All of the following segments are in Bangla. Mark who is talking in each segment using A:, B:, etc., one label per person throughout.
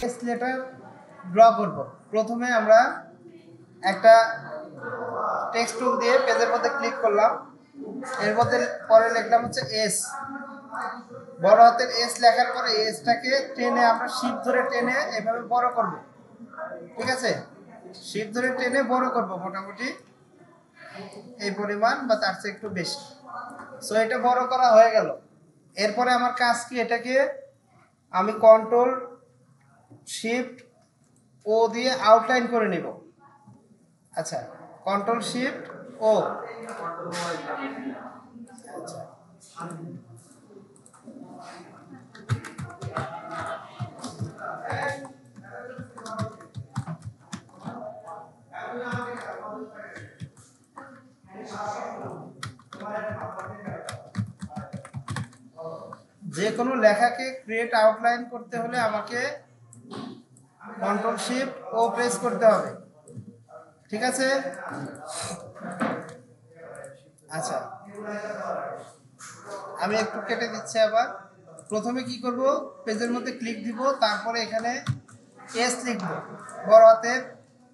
A: লেটার ড্র করব। প্রথমে আমরা একটা টেক্সট টুল দিয়ে পেজের মধ্যে ক্লিক করলাম, এর মধ্যে পরে লিখলাম হচ্ছে এস, বড় হাতের এস লেখার পরে এসটাকে টেনে আমরা শিফট ধরে টেনে এভাবে বড় করব। ঠিক আছে, শিফট ধরে টেনে বড় করব মোটামুটি এই পরিমাণ বা তার চেয়ে একটু বেশি। সো এটা বড় করা হয়ে গেল। এরপরে আমার কাজ কি, এটাকে আমি কন্ট্রোল শিফট ও দিয়ে আউটলাইন করে নিব। আচ্ছা, কন্ট্রোল শিফট ও, আচ্ছা যে কোনো লেখাকে ক্রিয়েট আউটলাইন করতে হলে আমাকে কন্ট্রোল শিফট ও প্রেস করতে হবে। ঠিক আছে, আচ্ছা আমি একটু কেটে দিচ্ছি আবার। প্রথমে কি করব, পেজের মধ্যে ক্লিক দিব, তারপরে এখানে এস লিখব, বড় হাতের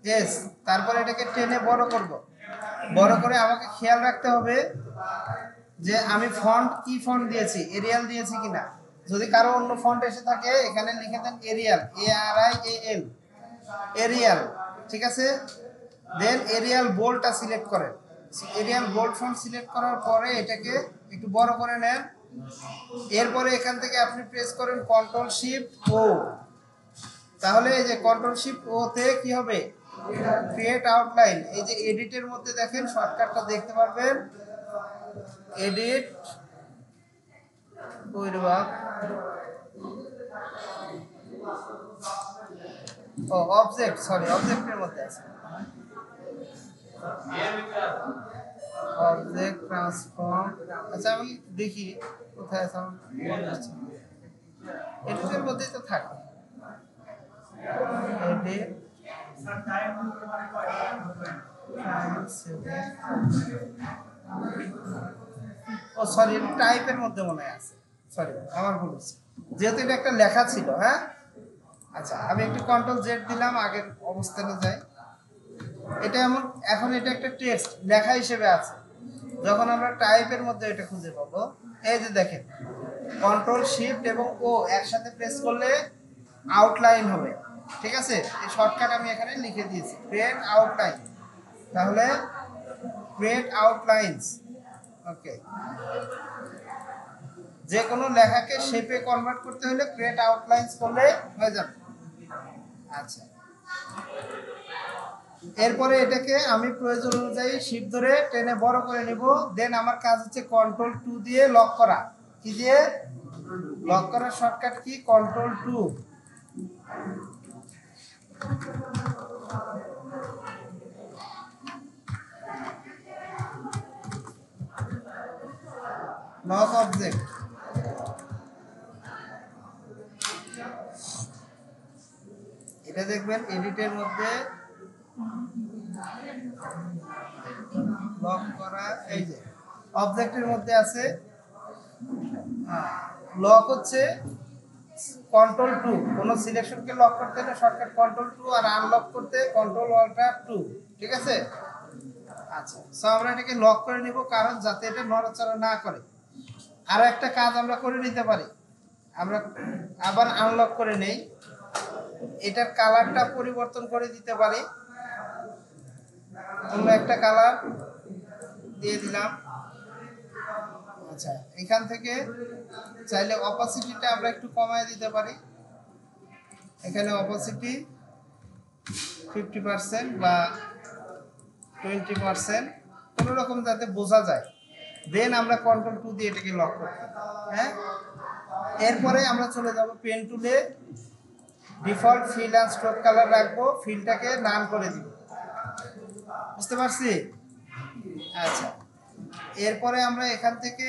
A: এস, তারপরে এটাকে টেনে বড় করব। বড় করে আমাকে খেয়াল রাখতে হবে যে আমি ফন্ট কি ফন্ট দিয়েছি, এরিয়াল দিয়েছি কিনা। যদি কারো অন্য ফন্ট এসে থাকে এখানে লিখে দেন এরিয়াল, ARIAL, এরিয়াল। ঠিক আছে, দেন এরিয়াল বোল্ডটা সিলেক্ট করেন। এরিয়াল বোল্ড ফন্ট সিলেক্ট করার পরে এটাকে একটু বড় করে নেন। এরপরে এখান থেকে আপনি প্রেস করেন কন্ট্রোল শিফট ও, তাহলে এই যে কন্ট্রোল শিফট ও তে কি হবে, ক্রিয়েট আউটলাইন। এই যে এডিটের মধ্যে দেখেন শর্টকাটটা দেখতে পারবেন, এডিট ও অবজেক্ট, সরি অবজেক্টের মধ্যে আছে, অবজেক্ট ট্রান্সফর্ম। আচ্ছা আমি দেখি কোথায় আছে, এডিটের মধ্যেই তো থাকে, এডিট ও সরি টাইপের মধ্যে মনে আছে, সরি আমার ভুল হচ্ছে, যেহেতু এটা একটা লেখা ছিল। হ্যাঁ, আচ্ছা আমি একটু কন্ট্রোল জেড দিলাম, আগের অবস্থানে যাই। এটা এমন, এখন এটা একটা টেক্সট লেখা হিসেবে আছে, যখন আমরা টাইপের মধ্যে এটা খুঁজে পাবো, এই যে দেখেন কন্ট্রোল শিফট এবং ও একসাথে প্রেস করলে আউটলাইন হবে। ঠিক আছে, এই শর্টকাট আমি এখানে লিখে দিয়েছি, ক্রিয়েট আউটলাইন। তাহলে ক্রিয়েট আউটলাইনস, ওকে, যে কোনো লেখাকে শেপে কনভার্ট করতে হলে ক্রিয়েট আউটলাইনস করলে হয়ে যাবে। আচ্ছা, এরপরে এটাকে আমি প্রয়োজন অনুযায়ী শিফট ধরে টেনে বড় করে নিব। দেন আমার কাজ হচ্ছে কন্ট্রোল 2 দিয়ে লক করা। কি দিয়ে লক করার shortcut key, control 2। Lock object, এটা দেখবেন এডিটের মধ্যে লক করা, এই যে অবজেক্টের মধ্যে আছে। লক হচ্ছে কন্ট্রোল 2, কোনো সিলেকশনকে লক করতে হলে শর্টকাট কন্ট্রোল 2, আর আনলক করতে কন্ট্রোল অল্টার 2। ঠিক আছে, আচ্ছা সো আমরা এটাকে লক করে নিব, কারণ যাতে এটা নড়াচড়া না করে। আরো একটা কাজ আমরা করে নিতে পারি, আমরা আবার আনলক করে নেই, এটার কালারটা পরিবর্তন করে দিতে পারি, অন্য একটা কালার দিয়ে দিলাম। আচ্ছা, এখান থেকে চাইলে অপাসিটিটা আমরা একটু কমায় দিতে পারি, এখানে অপাসিটি 50% বা 20%, কোনো রকম যাতে বোঝা যায়। দেন আমরা কন্ট্রোল 2 দিয়ে এটাকে লক করতে। হ্যাঁ, এরপরে আমরা চলে যাব পেন টুলে, default fill and stroke colour রাখবো, ফিলটাকে নাম করে দিব। বুঝতে পারছি? আচ্ছা, এরপরে আমরা এখান থেকে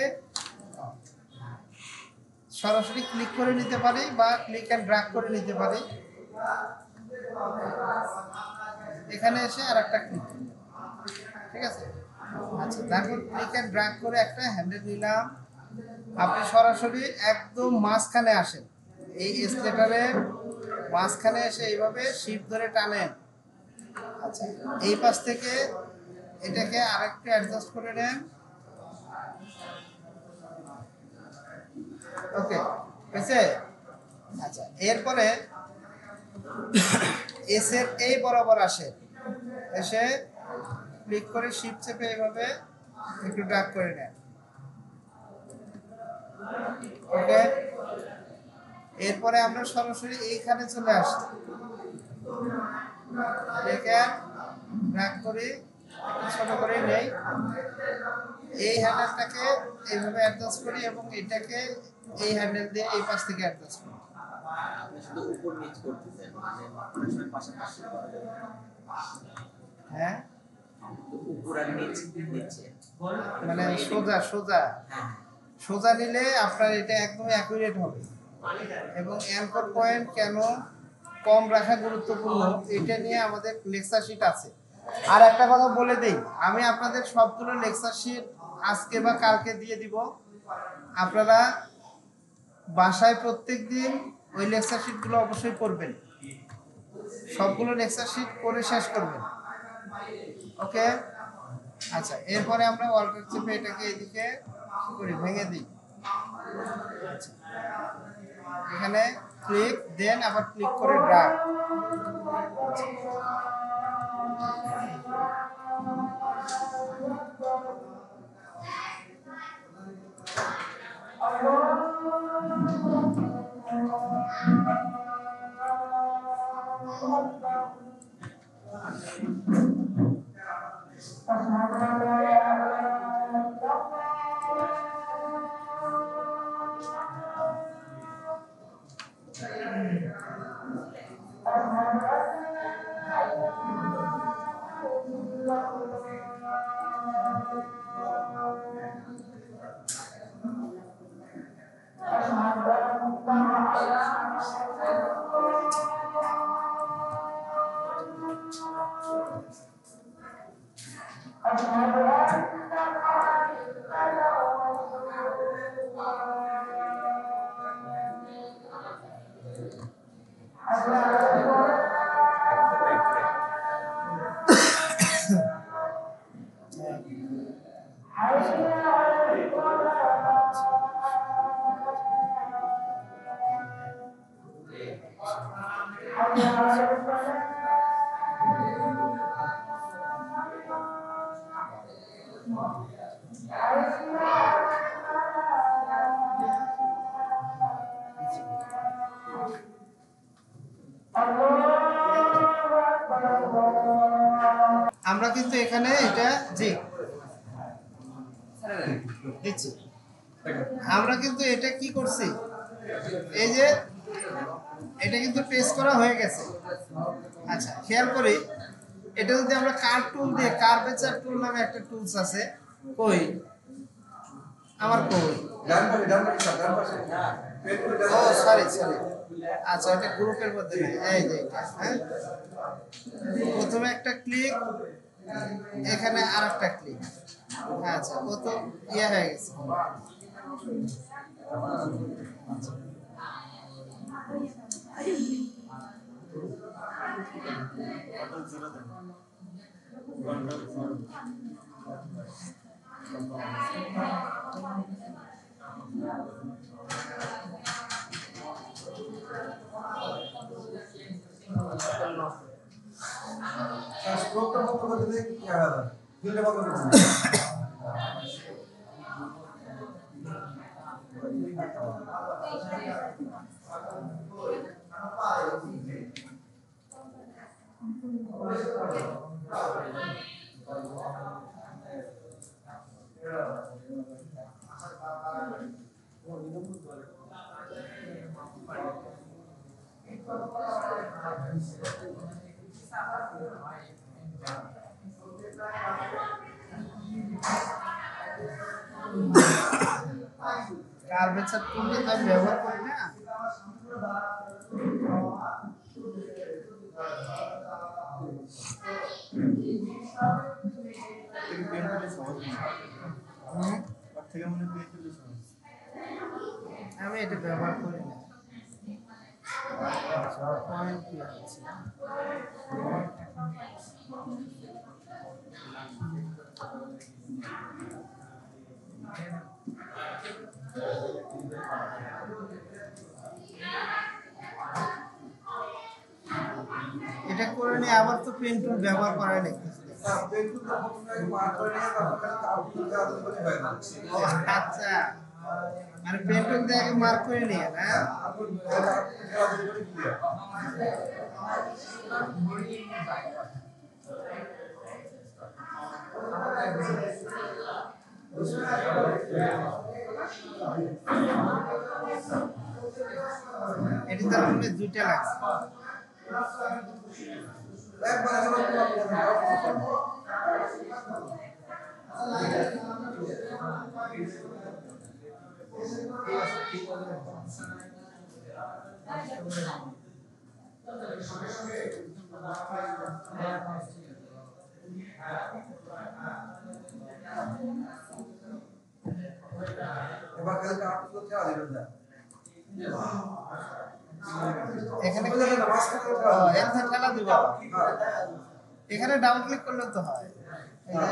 A: সরাসরি ক্লিক করে নিতে পারি বা ক্লিক অ্যান্ড ড্র্যাগ করে নিতে পারি। এখানে এসে আর একটা ক্লিক, ঠিক আছে। আচ্ছা, তারপর ক্লিক অ্যান্ড ড্র্যাগ করে একটা হ্যান্ডেল নিলাম, আপনি সরাসরি একদম মাঝখানে আসেন, এই স্লেটারের মাঝখানে এসে এইভাবে শিপ ধরে টানেন। আচ্ছা, এই পাশ থেকে এটাকে আরেকটু অ্যাডজাস্ট করে নেন। ওকে, হয়েছে? আচ্ছা, এরপরে এস এর এই বরাবর আসে, এসে ক্লিক করে শিফট চেপে এইভাবে একটু ড্র্যাগ করে নেন। ওকে, এরপরে আমরা সরাসরি এইখানে চলে আসি, দেখেন ড্র্যাগ করি, একটু ছোট করে নেই, এই হ্যান্ডেলটাকে এইভাবে অ্যাডজাস্ট করি এবং এটাকে এই হ্যান্ডেল দিয়ে এই পাশ থেকে অ্যাডজাস্ট করি।
B: শুধু উপর নিচ করতেছেন, মানে অপারেশন পাশাপাশি করা যাবে।
A: হ্যাঁ,
B: উপর আর নিচ নিচে
A: মানে সোজা সোজা সোজা নিলে আপনার এটা একদম অ্যাকুরেট হবে। এবং অ্যাঙ্কর পয়েন্ট কেন কম রাখা গুরুত্বপূর্ণ, এটা নিয়ে আমাদের লেকচার শিট আছে। আর একটা কথা বলে দেই, আমি আপনাদের সবগুলো লেকচার শিট আজকে বা কালকে দিয়ে দিব। আপনারা বাসায় প্রত্যেকদিন ওই লেকচার শিটগুলো অবশ্যই পড়বেন, সবগুলো লেকচার শিট পড়ে শেষ করবেন। ওকে, আচ্ছা, এরপরে আমরা অল্টার চেপে এটাকে এদিকে কি করি, ভেঙে দিই। আচ্ছা, এখানে ক্লিক দেন, আবার ক্লিক করে ড্র্যাগ। আমরা কিন্তু এখানে এটা জি দিচ্ছি, আমরা কিন্তু এটা কি করছি, এই যে এটা কিন্তু পেস্ট করা হয়ে গেছে। আচ্ছা, খেয়াল করি, এটা যদি আমরা কার্ভ টুল দিয়ে, কার্ভেচার টুল নামে একটা টুলস আছে, কই আমার কই, ও সরি সরি, আচ্ছা এটা গ্রুপের মধ্যে নেই, এই যে এটা, হ্যাঁ, প্রথমে একটা ক্লিক, এখানে আরেকটা ক্লিক। আচ্ছা, কত ইয়ে হয়ে গেছে।
C: স্ট্রোকটা বন্ধ করে দিলে কি হবে? ফিল্ডে বন্ধ করে দিলে
A: কার্ভেচার টুলটা তো আমি ব্যবহার করি না। আমি এটা ব্যবহার করি না। পয়েন্ট কি আছে? এটা করে নিয়ে আবার তো পেন টুল ব্যবহার করাই লাগতেছে। ও আচ্ছা, মানে পেন টুল দিয়ে আগে মার্ক করে নিয়ে না? এটি তার মানে দুইটা লাগছে। এখানে এখানে ঠেলা দিব, এখানে ডাবল ক্লিক করলে তো হয়। এই যে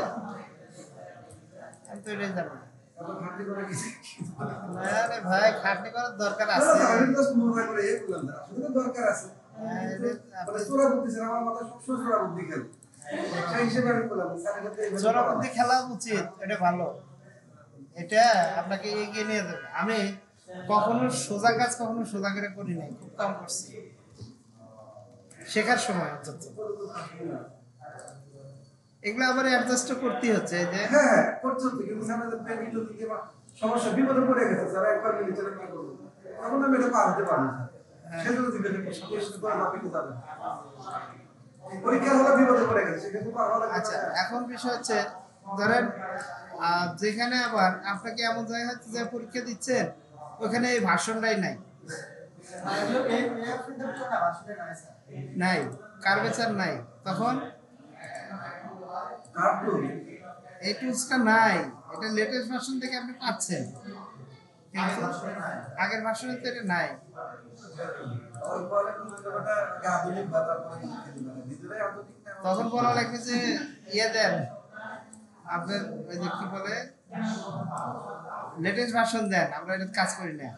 A: আমি তো এটাই জানি না রে ভাই, খাটনি করার দরকার আছে। চোরাবুদ্ধি খেলা উচিত, এটা ভালো, এটা আপনাকে এগিয়ে নিয়ে যাবে। আমি কখনো সোজা কাজ কখনো সোজা করে করি নাই, খুব কম করছি শেখার সময় অন্তত। এগুলো আবার অ্যাডজাস্ট করতে হচ্ছে। এই যে
C: হ্যাঁ করতে হচ্ছে, কিন্তু আমাদের প্রেমিক যদি সমস্যা বিপদে পড়ে গেছে, যারা একবার মিলে চলে না করবো তখন আমি এটা পার হতে পারবো না। সেজন্য জিজ্ঞাসা করছি সাথে করে আপনি কি যাবেন পরীক্ষা হলে বিপদে পড়ে গেছে সেক্ষেত্রে পার হওয়া লাগবে।
A: আচ্ছা, এখন বিষয় হচ্ছে ধরেন যেখানে আবার আপনাকে এমন জায়গায় হচ্ছে যে পরীক্ষা দিচ্ছেন ওখানে এই ভাষণটাই নাই, নাই কার্ভেচার নাই, তখন এই টুলসটা নাই। এটা লেটেস্ট ভার্সন থেকে আপনি পাচ্ছেন, কিন্তু আগের ভার্সনে তো এটা নাই। তখন বলা লাগবে যে ইয়ে দেন আপনার ওই যে কি বলে লেটেস্ট ভার্সন দেন, আমরা এটা কাজ করি না।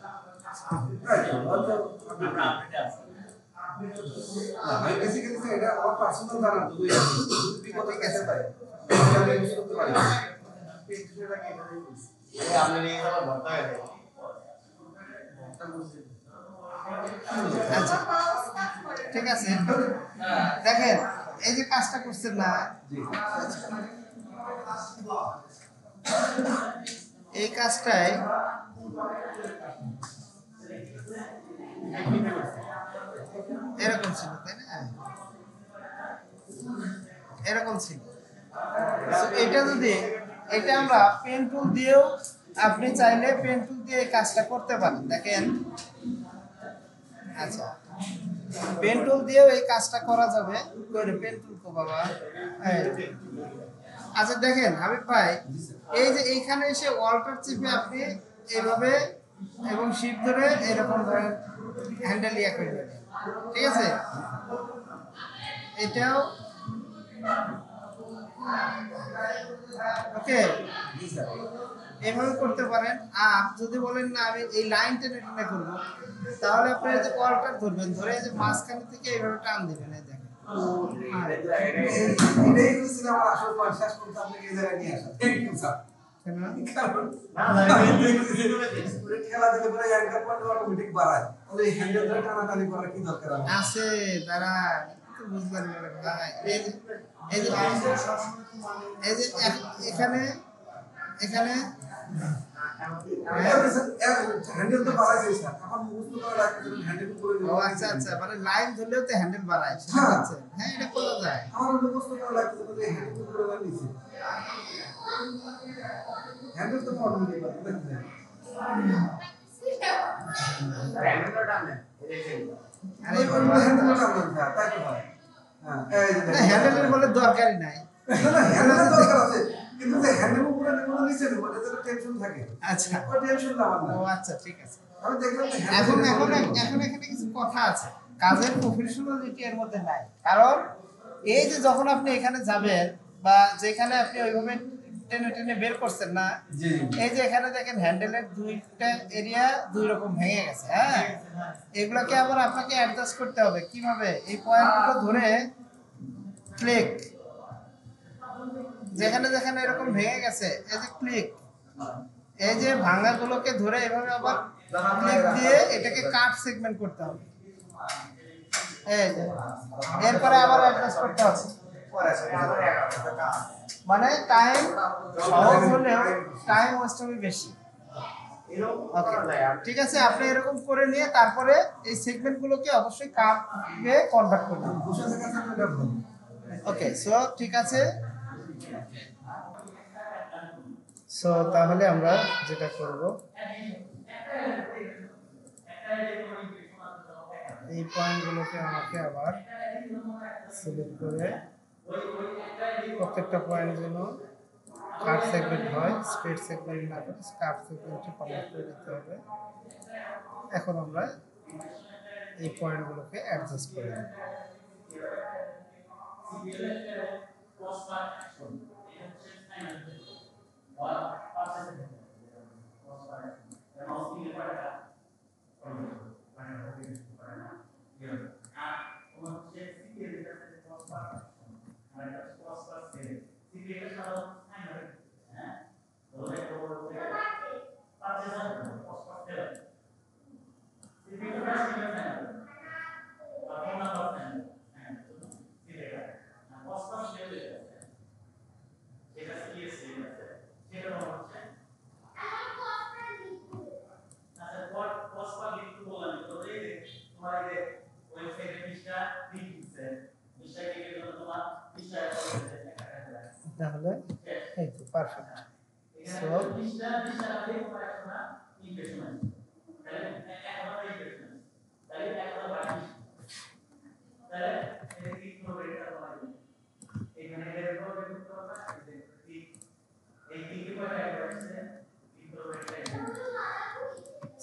A: আচ্ছা ঠিক আছে, দেখেন এই যে কাজটা করছেন না, এই কাজটাই এরকম ছিল তাই না, এরকম ছিল। এটা যদি এটা আমরা পেন টুল দিয়েও আপনি চাইলে পেন টুল দিয়ে এই কাজটা করতে পারেন। দেখেন আচ্ছা, পেন টুল দিয়েও এই কাজটা করা যাবে। পেন টুল কো বাবা, আচ্ছা দেখেন হাবিব ভাই, এই যে এইখানে এসে অল্টার চিপে আপনি এইভাবে এবং শিফট ধরে এরকম ধরেন হ্যান্ডেল ইয়া করে নেবেন, ঠিক আছে? এটাও ওকে, এভাবে করতে পারেন। আর যদি বলেন না আমি এই লাইন টেনে টেনে করবো, তাহলে আপনি এই যে অল্টার ধরবেন, ধরে এই যে মাঝখানে থেকে এইভাবে টান দিবেন। এই দেখেন
C: এটাই হচ্ছে আমার আসল পয়েন্ট, শেষ পর্যন্ত আপনাকে এই জায়গায় নিয়ে আসা। Thank you sir. খেলা দিলে পরে অ্যাঙ্কার পয়েন্ট অটোমেটিক বাড়ায়, তাহলে এই হ্যান্ডেল ধরে টানাটানি করার কি দরকার
A: আছে? দাঁড়া বুঝলেন ভাই, এই যে এই যে এই যে এখানে এখানে
C: হ্যান্ডেল তো বাড়াইছে স্যার, আমার মুখস্থ করা লাগবে হ্যান্ডেল করে দিই।
A: ও আচ্ছা আচ্ছা, মানে লাইন ধরলেও তো হ্যান্ডেল বাড়ায়, সেটা আছে। হ্যাঁ এটা করা যায়।
C: আমার মুখস্থ করা লাগবে তো হ্যান্ডেল করে নিয়েছি, হ্যান্ডেল তো অটোমেটিক বাড়ায়।
A: আরে
C: হ্যান্ডেল টানবেন তাই তো হয়। হ্যাঁ এই যে
A: হ্যান্ডেলের বলে দরকারই নাই।
C: হ্যান্ডেলের দরকার আছে, কিন্তু যে হ্যান্ডেল উপরে নিয়ে নিচে নেব এটাতে একটা টেনশন থাকে।
A: আচ্ছা
C: ওই টেনশন না আমার না।
A: ও আচ্ছা ঠিক আছে।
C: আমি দেখলাম
A: এখন এখন এখন এখানে কিছু কথা আছে। কাজের প্রফেশনালিটি এর মধ্যে নাই। কারণ এই যে যখন আপনি এখানে যাবেন বা যেখানে আপনি ওইভাবে টেনে টেনে বের করছেন না,
C: জি জি
A: এই যে এখানে দেখেন হ্যান্ডেলের দুইটা এরিয়া দুই রকম ভেঙে গেছে। হ্যাঁ, এগুলোকে আবার আপনাকে অ্যাডজাস্ট করতে হবে কিভাবে, এই পয়েন্টগুলো ধরে ক্লিক, যেখানে যেখানে এরকম ভেঙে গেছে এই যে ক্লিক, এই যে ভাঙাগুলোকে ধরে এভাবে আবার ক্লিক দিয়ে এটাকে কাট সেগমেন্ট করতে হবে। এই যে এরপরে আবার অ্যাডজাস্ট করতে হবে, মানে টাইম সহজ হলেও টাইম ওয়েস্ট হবে বেশি। ওকে, ঠিক আছে, আপনি এরকম করে নিয়ে তারপরে এই সেগমেন্টগুলোকে অবশ্যই কাটে কনভার্ট করবেন। ওকে, সো ঠিক আছে। সো তাহলে আমরা যেটা করব, এই পয়েন্টগুলোকে আমাকে আবার সিলেক্ট করে প্রত্যেকটা পয়েন্ট যেন কাট সেগমেন্ট হয়, স্ট্রেট সেগমেন্ট না করে কাট সেগমেন্টে কনভার্ট করে দিতে হবে। এখন আমরা এই পয়েন্টগুলোকে অ্যাডজাস্ট করে দেব। তাহলে এই তো পারফেক্ট।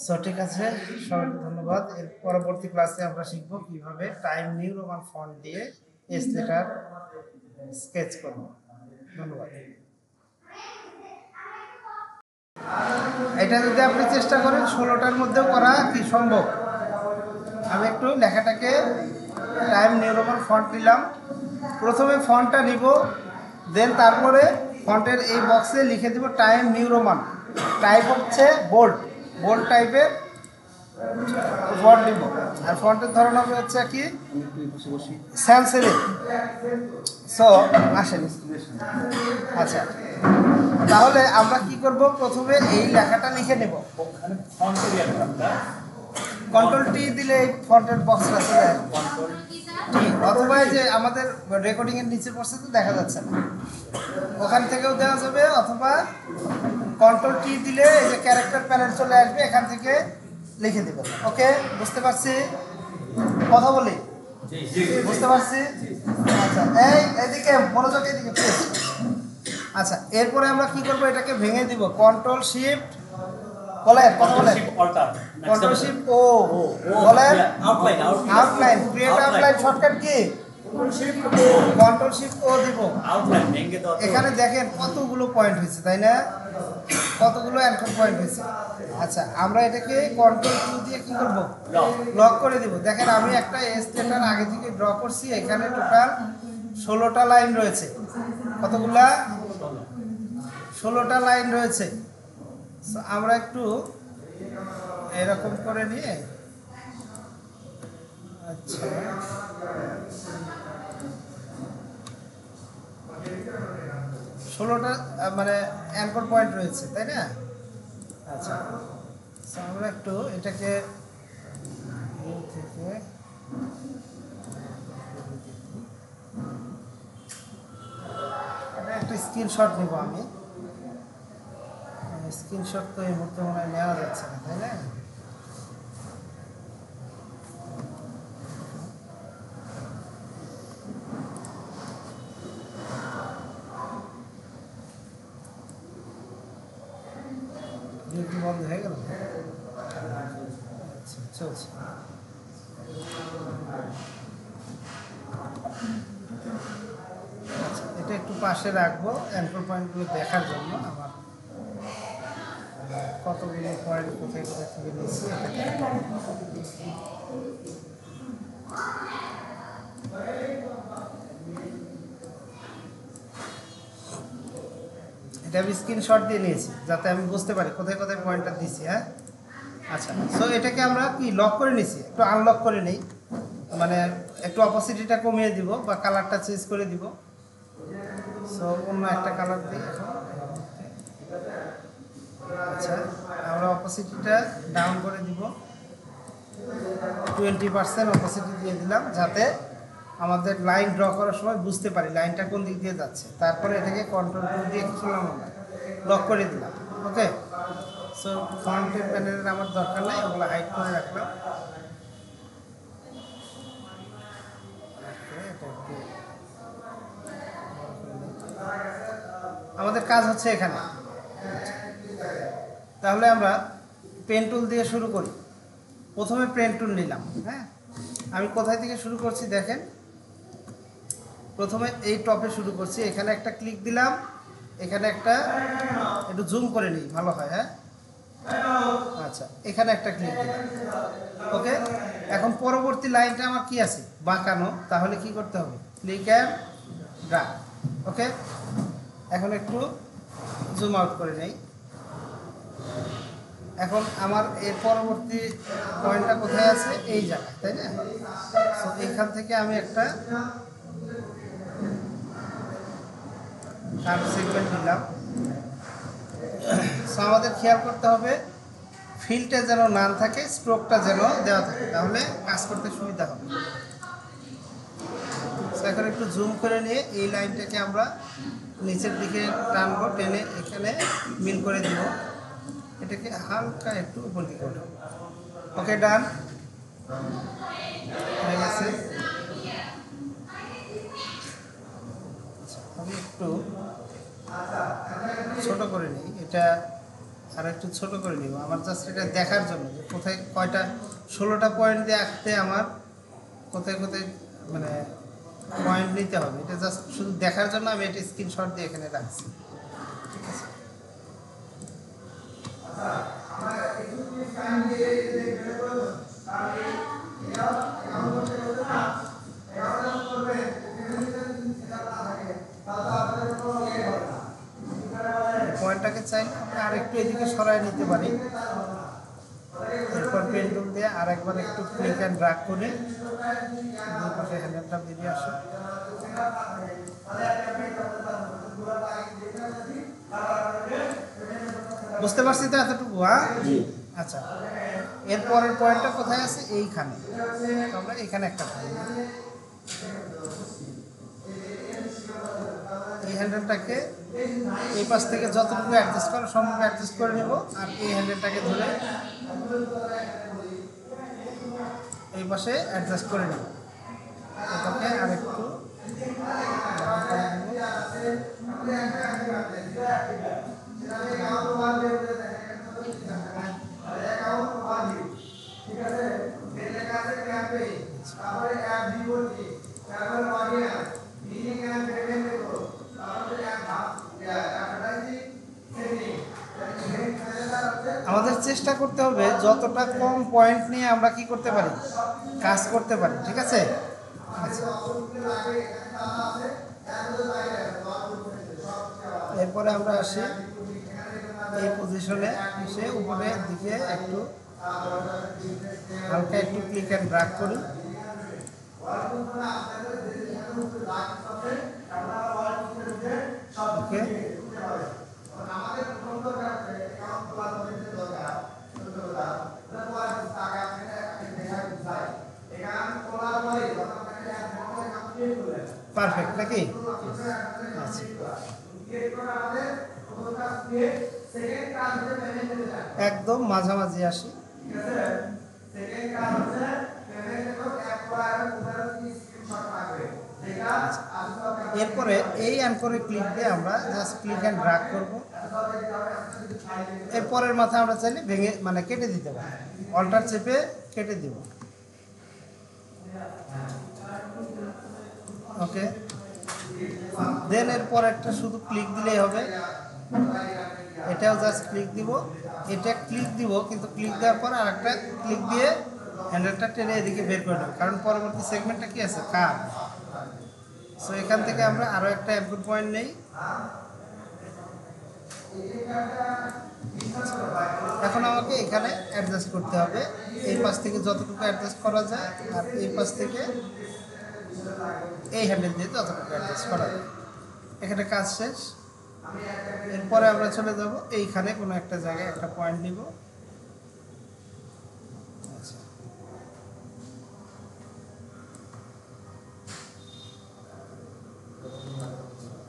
A: সো ঠিক আছে, সবাইকে ধন্যবাদ। এর পরবর্তী ক্লাসে আমরা শিখব কিভাবে টাইম নিউ রোমান ফন্ট দিয়ে এস লেটার স্কেচ করব। ধন্যবাদ। এটা যদি আপনি চেষ্টা করেন 16টার মধ্যেও করা কি সম্ভব। আমি একটু লেখাটাকে টাইম নিউ রোমান ফন্ট নিলাম, প্রথমে ফন্টটা নিব, দেন তারপরে ফন্টের এই বক্সে লিখে দিব টাইম নিউ রোমান। টাইপ হচ্ছে বোল্ড, বোল্ড টাইপের ফন্ট নিব, আর ফন্টের ধরন হবে হচ্ছে কি স্যান্স সেরিফ। সো আসেন, আচ্ছা তাহলে আমরা কি করব, প্রথমে এই লেখাটা লিখে নেব, কন্ট্রোল টি দিলে এই ফন্টের বক্সটা চলে আসবে, অথবা যে আমাদের রেকর্ডিং এর নিচে পড়ছে তো দেখা যাচ্ছে না, ওখান থেকেও দেওয়া যাবে, অথবা কন্ট্রোল টি দিলে এই যে ক্যারেক্টার প্যানেল চলে আসবে, এখান থেকে লিখে দেবেন। ওকে, বুঝতে পারছি, কথা বলি, বুঝতে পারছি। আচ্ছা এইদিকে মনোযোগ, এইদিকে প্লিজ। আচ্ছা, এরপরে আমরা কি করব, এটাকে ভেঙে দিব, কন্ট্রোল শিফট বলেন, কথা বলেন, কন্ট্রোল শিফট ও বলেন, outline, create outline shortcut key control shift ও দিব। এখানে দেখেন কতগুলো পয়েন্ট হয়েছে, তাই না, কতগুলো অ্যাঙ্কর পয়েন্ট হয়েছে। আচ্ছা, আমরা এটাকে কন্ট্রোল কিউ দিয়ে কি করব, লক করে দিব। দেখেন আমি একটা এস লেটার আগে থেকে ড্র করছি, এখানে টোটাল 16টা লাইন রয়েছে। কতগুলা, 16টা লাইন রয়েছে। আমরা একটু এরকম করে নিয়ে, আচ্ছা ষোলোটা মানে অ্যাঙ্কর পয়েন্ট রয়েছে, তাই না। আচ্ছা, আমরা একটু এটাকে থেকে একটা স্ক্রিনশট নিব আমি। স্ক্রিনশট তো এই মুহূর্তে মনে হয় নেওয়া যাচ্ছে না, তাই না। ডিউটি বন্ধ হয়ে গেল, আচ্ছা চলছে। পাশে রাখবো অ্যাঙ্কর পয়েন্টগুলো দেখার জন্য। আমার কতগুলো পয়েন্ট কোথায় কোথায় থেকে নিয়েছি এটা আমি স্ক্রিনশট দিয়ে নিয়েছি যাতে আমি বুঝতে পারি কোথায় কোথায় পয়েন্টটা দিছি। হ্যাঁ, আচ্ছা। সো এটাকে আমরা কি লক করে নিছি, একটু আনলক করে নেই, মানে একটু অপোসিটিটা কমিয়ে দিব বা কালারটা চেঞ্জ করে দিব। সো অন্য একটা কালার দিই এখন। আচ্ছা, আমরা অপোসিটিটা ডাউন করে দিব, 20% অপোসিটি দিয়ে দিলাম যাতে আমাদের লাইন ড্র করার সময় বুঝতে পারি লাইনটা কোন দিক দিয়ে যাচ্ছে। তারপরে এটাকে কন্ট্রোল দিয়ে খুললাম, আমরা লক করে দিলাম। ওকে, সো ফ্রন্টের প্যানেলের আমার দরকার নেই, ওগুলো হাইড করে রাখলাম। আমাদের কাজ হচ্ছে এখানে। তাহলে আমরা পেন টুল দিয়ে শুরু করি। প্রথমে পেন টুল নিলাম। হ্যাঁ, আমি কোথায় থেকে শুরু করছি দেখেন, প্রথমে এই টপে শুরু করছি, এখানে একটা ক্লিক দিলাম, এখানে একটা, একটু জুম করে নিই ভালো হয়। হ্যাঁ, আচ্ছা, এখানে একটা ক্লিক দিলাম। ওকে, এখন পরবর্তী লাইনটা আমার কি আছে, বাঁকানো। তাহলে কি করতে হবে, ক্লিক অ্যান্ড ড্র্যাগ। ওকে, এখন একটু জুম আউট করে নেই। এখন আমার এর পরবর্তী পয়েন্টটা কোথায় আছে, এই জায়গায়, তাই না? সো এখান থেকে আমি একটা কার্ভ সেগমেন্ট নিলাম। সো আমাদের খেয়াল করতে হবে ফিলটা যেন নান থাকে, স্ট্রোকটা যেন দেওয়া থাকে, তাহলে কাজ করতে সুবিধা হবে। সো এখন একটু জুম করে নিয়ে এই লাইনটাকে আমরা নিচের দিকে টানবো, টেনে এখানে মিল করে দিব, এটাকে হালকা একটু উপর দিকে উঠাবো। ওকে, ডান হয়ে গেছে। আমি একটু ছোট করে নিই, এটা আর একটু ছোট করে নিব আমার জাস্ট এটা দেখার জন্য যে কোথায় কয়টা, 16টা পয়েন্ট দিয়ে আঁকতে আমার কোথায় কোথায় মানে পয়েন্ট নিতে হবে, এটা জাস্ট শুধু দেখার জন্য আমি এটা স্ক্রিনশট দিয়ে এখানে রাখছি। ঠিক আছে, পয়েন্টটাকে চাইলে আমরা আর একটু এদিকে সরাই নিতে পারি। এরপর পেন টুল দিয়ে আর একবার একটু ক্লিক অ্যান্ড ড্র্যাগ করে দুই পাশে হ্যান্ডেলটা বেরিয়ে আসে। বুঝতে পারছি তো এতটুকু? হ্যাঁ, আচ্ছা। এরপরের পয়েন্টটা কোথায় আছে, এইখানে। আমরা এখানে একটা এই হ্যান্ডেলটাকে এই পাশ থেকে যতটুকু অ্যাডজাস্ট করা সম্ভব অ্যাডজাস্ট করে নেব, আর এই হ্যান্ডেলটাকে ধরে এই পাশে অ্যাডজাস্ট করে নেব। এটাকে আর একটু আমাদের চেষ্টা করতে হবে যতটা কম পয়েন্ট নিয়ে আমরা কি করতে পারি, কাজ করতে পারি। ঠিক আছে, আচ্ছা। এরপরে আমরা আসি এই পজিশনে, এসে উপরের দিকে একটু হালকা একটু ক্লিক অ্যান্ড ড্র্যাগ করি। ওকে, পারফেক্ট নাকি? আচ্ছা, একদম মাঝামাঝি আসি। এরপরে এই অ্যাঙ্করে ক্লিক দিয়ে আমরা জাস্ট ক্লিক অ্যান্ড ড্র্যাগ করব। এরপরের মাথা আমরা চাইলে ভেঙে মানে কেটে দিতে পারি, অল্টার চেপে কেটে দিব। ওকে, দেন এরপর একটা শুধু ক্লিক দিলেই হবে, এটাও জাস্ট ক্লিক দিব, এটা ক্লিক দিব, কিন্তু ক্লিক দেওয়ার পর আর একটা ক্লিক দিয়ে হ্যান্ডেলটা টেনে এদিকে বের করে দেবো, কারণ পরবর্তী সেগমেন্টটা কি আছে, কার্ভ। সো এখান থেকে আমরা আরও একটা অ্যাঙ্কর পয়েন্ট নেই। এখন আমাকে এখানে অ্যাডজাস্ট করতে হবে, এই পাশ থেকে যতটুকু অ্যাডজাস্ট করা যায়, আর এই পাশ থেকে এই হ্যান্ডেল দিয়ে যতটুকু অ্যাডজাস্ট করা যায়। এখানে কাজ শেষ। এরপরে আমরা চলে যাব এইখানে কোনো একটা জায়গায় একটা পয়েন্ট নিব। আচ্ছা,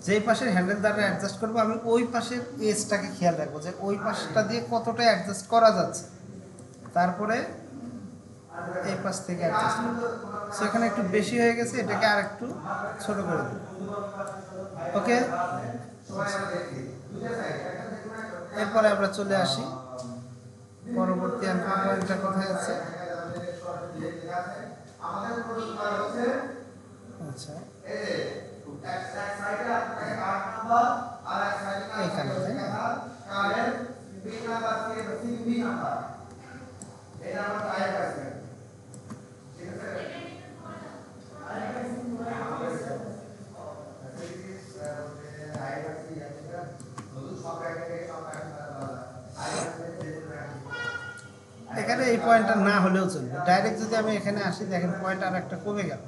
A: যেই পাশের হ্যান্ডেল দ্বারা অ্যাডজাস্ট করবো, আমি ওই পাশের এজটাকে খেয়াল রাখবো যে ওই পাশটা দিয়ে কতটা অ্যাডজাস্ট করা যাচ্ছে, তারপরে এই পাশ থেকে অ্যাডজাস্ট করবো। সেখানে একটু বেশি হয়ে গেছে, এটাকে আর একটু ছোট করে দেবো। ওকে, এরপরে আমরা চলে আসি পরবর্তী অ্যাঙ্কর পয়েন্টটা কোথায় আছে। আচ্ছা, এইখানে তাই না? এখানে এই পয়েন্টটা না হলেও চলবে, ডাইরেক্ট যদি আমি এখানে আসি, দেখেন পয়েন্ট আর একটা কমে গেল।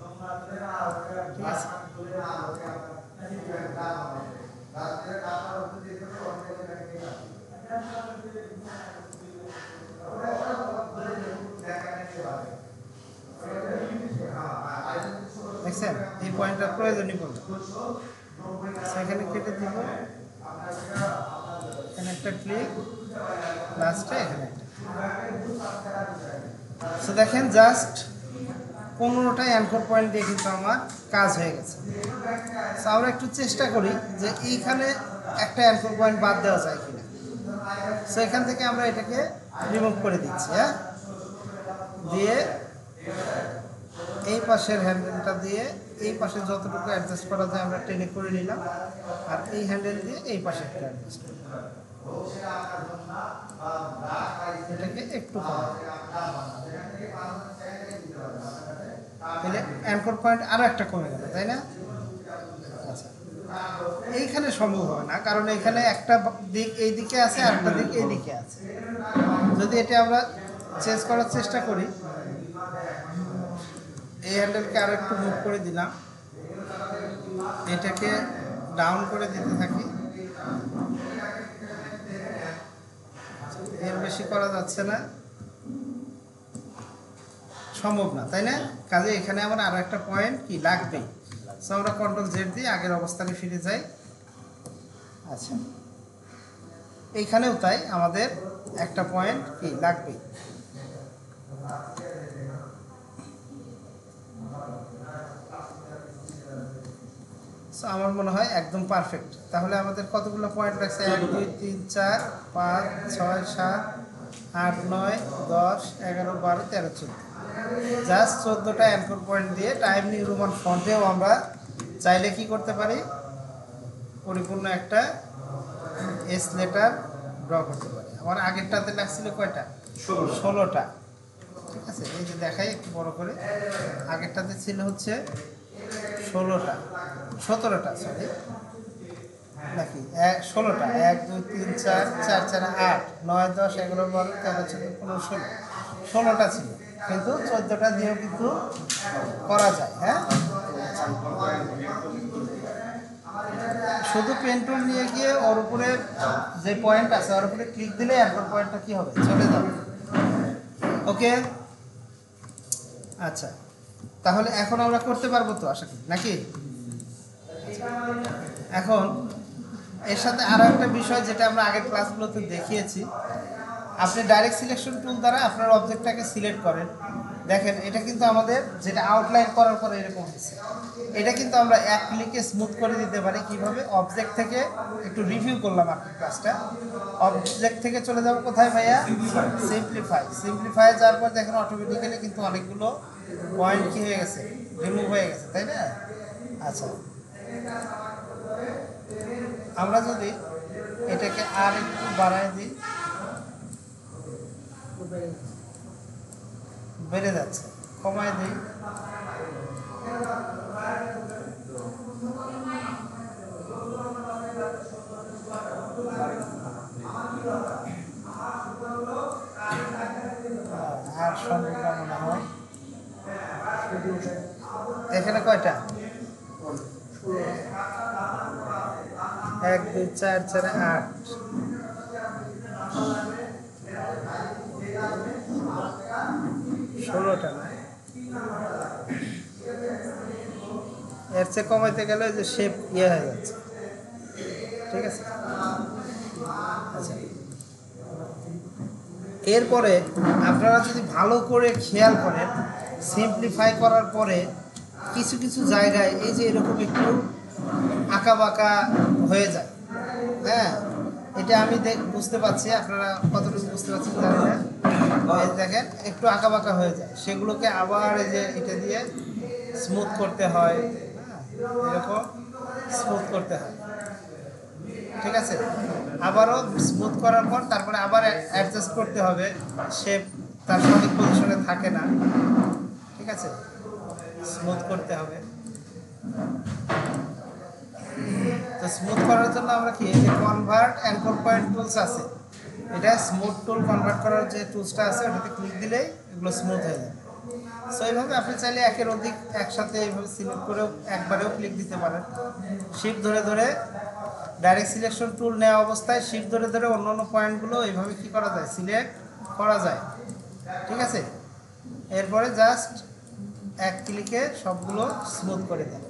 A: ঠিক আছে, দেখছেন এই পয়েন্টটার প্রয়োজনই পড়বে, সেখানে কেটে দিব, এখানে একটা ক্লিক, লাস্টে এখানে একটা। সো দেখেন জাস্ট 15টা অ্যাঙ্কর পয়েন্ট দিয়ে কিন্তু আমার কাজ হয়ে গেছে। সো আমরা একটু চেষ্টা করি যে এইখানে একটা অ্যাঙ্কর পয়েন্ট বাদ দেওয়া যায় কিনা। সো এখান থেকে আমরা এটাকে রিমুভ করে দিচ্ছি, হ্যাঁ, দিয়ে এই পাশের হ্যান্ডেলটা দিয়ে এই পাশে যতটুকু অ্যাডজাস্ট করা যায় আমরা টেনে করে নিলাম, আর এই হ্যান্ডেল দিয়ে এই পাশে একটা অ্যাডজাস্ট করলাম, এটাকে একটু কম, তাহলে অ্যাঙ্কর পয়েন্ট আরও একটা কমে গেল, তাই না? আচ্ছা, এইখানে সম্ভব হবে না, কারণ এখানে একটা দিক এই দিকে আছে আর একটা দিক এই দিকে আছে। যদি এটা আমরা চেঞ্জ করার চেষ্টা করি, এই হ্যান্ডেলকে আরো একটু মুভ করে দিলাম, এটাকে ডাউন করে দিতে থাকি, এর বেশি করা যাচ্ছে না, সম্ভব না, তাই না? কাজে এখানে আমার আরো একটা পয়েন্ট কি লাগবেই। সো আমরা কন্ট্রোল জেড দিয়ে আগের অবস্থানে ফিরে যাই। আচ্ছা, এইখানেও তাই, আমাদের একটা পয়েন্ট কি লাগবেই। সো আমার মনে হয় একদম পারফেক্ট। তাহলে আমাদের কতগুলো পয়েন্ট লাগছে? 1 2 3 4 5 6 7 8 9 10 11 12 13 14, জাস্ট 14টা অ্যাঙ্কর পয়েন্ট দিয়ে টাইম নিউ রোমান ফন্টেও আমরা চাইলে কি করতে পারি, পরিপূর্ণ একটা এস লেটার ড্র করতে পারি। আমার আগেরটাতে লাগছিল কয়টা? 16টা। ঠিক আছে, এই যে দেখাই একটু বড় করে, আগেরটাতে ছিল হচ্ছে 16টা, 17টা, সরি নাকি 16টা, 1 2 3 4 4 4 8 9 10 11 12 13 14 15 16, 16টা ছিল, কিন্তু 14টা দিয়েও কিন্তু করা যায়। হ্যাঁ, শুধু পেন টুল নিয়ে গিয়ে ওর উপরে যে পয়েন্ট আছে ওর উপরে ক্লিক দিলে এরপর পয়েন্টটা কি হবে, চলে যাবে। ওকে, আচ্ছা, তাহলে এখন আমরা করতে পারবো তো আশা করি, নাকি? এখন এর সাথে আরো একটা বিষয় যেটা আমরা আগের ক্লাসগুলোতে দেখিয়েছি, আপনি ডাইরেক্ট সিলেকশন টুল দ্বারা আপনার অবজেক্টটাকে সিলেক্ট করেন। দেখেন এটা কিন্তু আমাদের যেটা আউটলাইন করার পরে এরকম হয়েছে, এটা কিন্তু আমরা এক ক্লিকে স্মুথ করে দিতে পারি। কিভাবে? অবজেক্ট থেকে একটু রিভিউ করলাম আপনার ক্লাসটা, অবজেক্ট থেকে চলে যাবো কোথায় ভাইয়া? সিম্পলিফাই। সিম্পলিফাই যাওয়ার পর দেখেন অটোমেটিক্যালি কিন্তু অনেকগুলো পয়েন্ট কি হয়ে গেছে, রিমুভ হয়ে গেছে, তাই না? আচ্ছা, আমরা যদি এটাকে আর একটু বাড়ায় দিই, বেড়ে যাচ্ছে, কমায় দিই, আর সম্ভব না মনে হয়। এখানে কয়টা? 1 2 4 4 8, 16টা না? এর চেয়ে কমাইতে গেলে যে শেপ হয়ে যাচ্ছে। ঠিক আছে, আচ্ছা। এরপরে আপনারা যদি ভালো করে খেয়াল করেন, সিম্পলিফাই করার পরে কিছু কিছু জায়গায় এই যে এরকম একটু আঁকা বাঁকা হয়ে যায়। হ্যাঁ, এটা আমি বুঝতে পারছি, আপনারা কতটুকু বুঝতে পারছেন জানি না। এই দেখেন একটু আঁকা বাঁকা হয়ে যায়, সেগুলোকে আবার এই যে এটা দিয়ে স্মুথ করতে হয়। এরকম স্মুথ করতে হয়। ঠিক আছে, আবারও স্মুথ করার পর তারপরে আবার অ্যাডজাস্ট করতে হবে, শেপ তার সঠিক পজিশনে থাকে না। ঠিক আছে, স্মুথ করতে হবে। তো স্মুথ করার জন্য আমরা কি, এই যে কনভার্ট অ্যাঙ্কর পয়েন্ট টুলস আছে, এটা স্মুথ টুল কনভার্ট করার যে টুলসটা আছে ওটাতে ক্লিক দিলেই এগুলো স্মুথ হয়ে যাবে। সো এইভাবে আপনি চাইলে একের অধিক একসাথে এইভাবে সিলেক্ট করেও একবারেও ক্লিক দিতে পারেন। শিফট ধরে ধরে ডাইরেক্ট সিলেকশন টুল নেওয়া অবস্থায় শিফট ধরে ধরে অন্য অন্য পয়েন্টগুলো এইভাবে কী করা যায়, সিলেক্ট করা যায়। ঠিক আছে, এরপরে জাস্ট এক ক্লিকে সবগুলো স্মুথ করে দেন।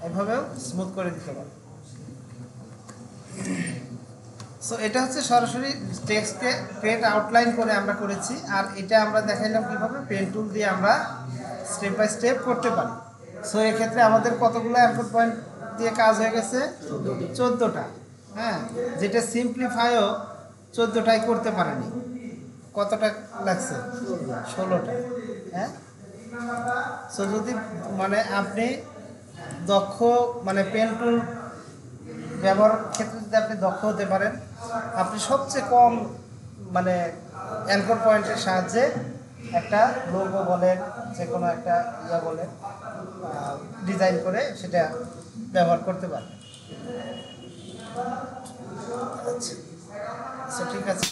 A: এভাবেও স্মুথ করে দিতে পারেন। সো এটা হচ্ছে সরাসরি টেক্সটকে ক্রিয়েট আউটলাইন করে আমরা করেছি। আর এটা আমরা দেখাইলাম কীভাবে পেন টুল দিয়ে আমরা স্টেপ বাই স্টেপ করতে পারি। সো এক্ষেত্রে আমাদের কতগুলো অ্যাঙ্কর পয়েন্ট দিয়ে কাজ হয়ে গেছে? 14টা। হ্যাঁ, যেটা সিম্পলিফাইও 14টাই করতে পারেনি। কতটা লাগছে? 16টা। হ্যাঁ, সো যদি মানে আপনি দক্ষ, মানে পেন টুল ব্যবহারের ক্ষেত্রে যদি আপনি দক্ষ হতে পারেন, আপনি সবচেয়ে কম মানে অ্যাঙ্কর পয়েন্টের সাহায্যে একটা লোগো বলেন, যে কোনো একটা বলেন, ডিজাইন করে সেটা ব্যবহার করতে পারবেন। আচ্ছা, ঠিক আছে।